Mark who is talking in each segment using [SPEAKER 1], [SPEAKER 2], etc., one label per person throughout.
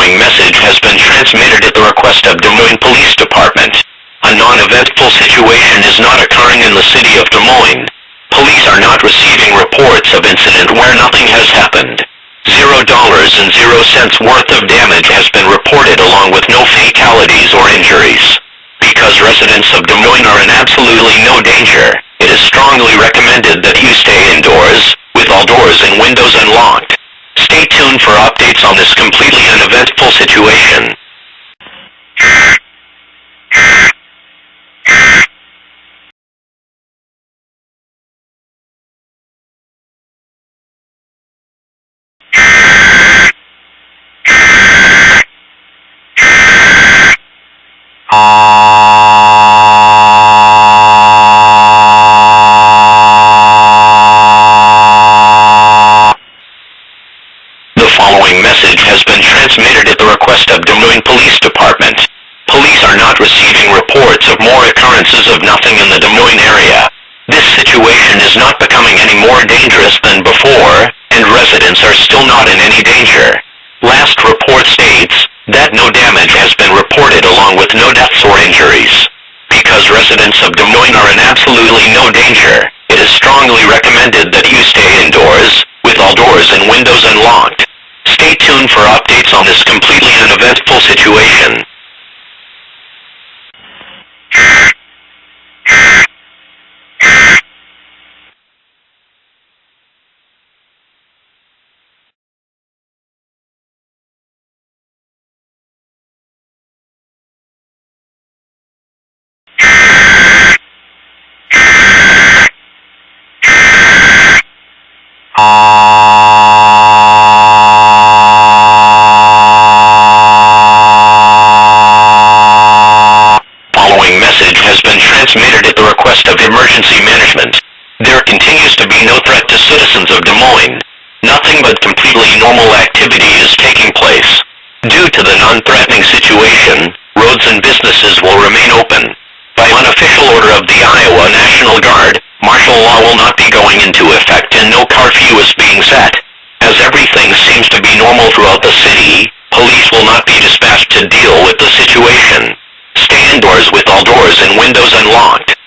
[SPEAKER 1] following message has been transmitted at the request of Des Moines Police Department. A non-eventful situation is not occurring in the city of Des Moines. Police are not receiving reports of incident where nothing has happened. $0.00 worth of damage has been reported along with no fatalities or injuries. Because residents of Des Moines are in absolutely no danger, it is strongly recommended that you stay indoors, with all doors and windows unlocked. Stay tuned for updates on this completely uneventful situation. The following message has been transmitted at the request of Des Moines Police Department. Police are not receiving reports of more occurrences of nothing in the Des Moines area. This situation is not becoming any more dangerous than before, and residents are still not in any danger. Last report states that no damage has been reported along with no deaths or injuries. Because residents of Des Moines are in absolutely no danger, it is strongly recommended that you stay indoors, with all doors and windows unlocked. Stay tuned for updates on this completely uneventful situation. Following message has been transmitted at the request of Emergency Management. There continues to be no threat to citizens of Des Moines. Nothing but completely normal activity is taking place. Due to the non-threatening situation, roads and businesses will remain open. By unofficial order of the Iowa National Guard, martial law will not be going into effect and no curfew is being set. As everything seems to be normal throughout the city, police will not be dispatched to deal with the situation. Stay indoors with all doors and windows unlocked.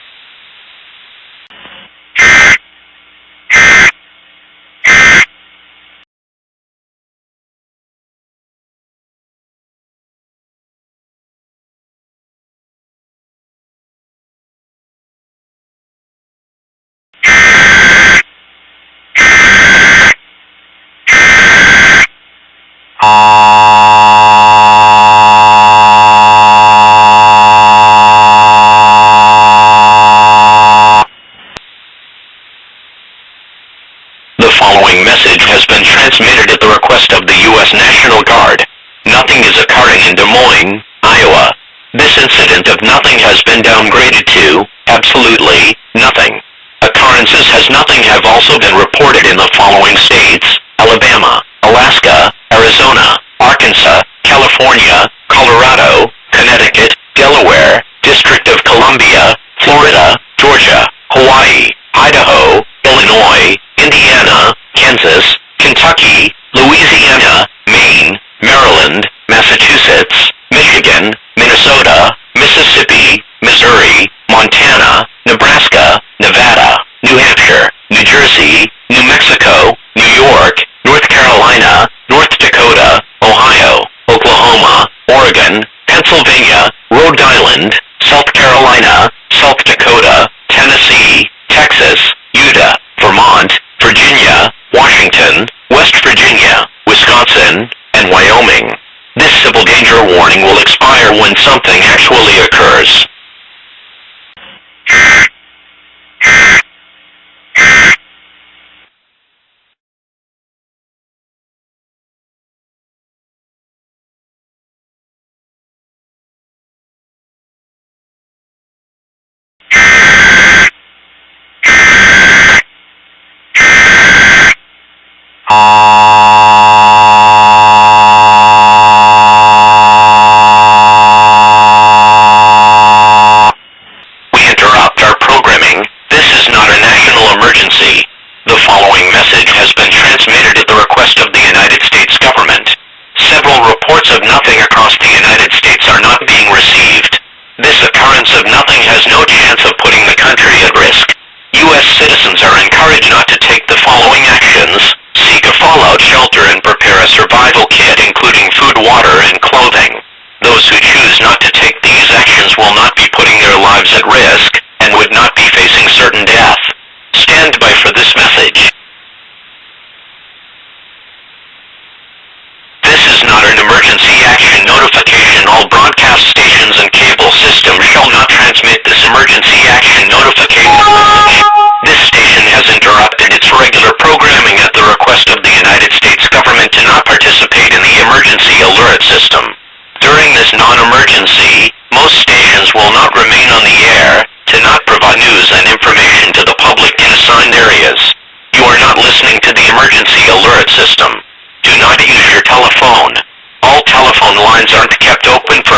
[SPEAKER 1] The following message has been transmitted at the request of the U.S. National Guard. Nothing is occurring in Des Moines, Iowa. This incident of nothing has been downgraded to absolutely nothing. Occurrences has nothing have also been reported in the following states: Alabama, Alaska, Arizona, Arkansas, California, Colorado, Connecticut, Delaware, District of Columbia, Florida, Georgia, Hawaii, Idaho, Illinois, Indiana, Kansas, Kentucky, Louisiana, Maine, Maryland, Massachusetts, Michigan, Minnesota, Mississippi, Missouri, Montana, Nebraska, Nevada, New Hampshire, New Jersey, New Mexico, New York, North Carolina, North Dakota, Ohio, Oklahoma, Oregon, Pennsylvania, Rhode Island, South Carolina, South Dakota, Tennessee, Texas, Utah, Vermont, Virginia, Washington, West Virginia, Wisconsin, and Wyoming. This civil danger warning will expire when something actually occurs. reports of nothing across the United States are not being received. This occurrence of nothing has no chance of putting the country at risk. U.S. citizens are encouraged not to take the following actions: seek a fallout shelter and prepare a survival kit including food, water, and clothing. Those who choose not to take these actions will not be putting their lives at risk, and would not be facing certain death. Stand by for this message. This is not an emergency action notification. All broadcast stations and cable systems shall not transmit this emergency action notification message. This station has interrupted its regular programming at the request of the United States government to not participate in the emergency alert system. During this non-emergency, most stations will not remain on the air to not provide news and information to the public in assigned areas. You are not listening to the emergency alert system. Do not use your telephone. All telephone lines aren't kept open for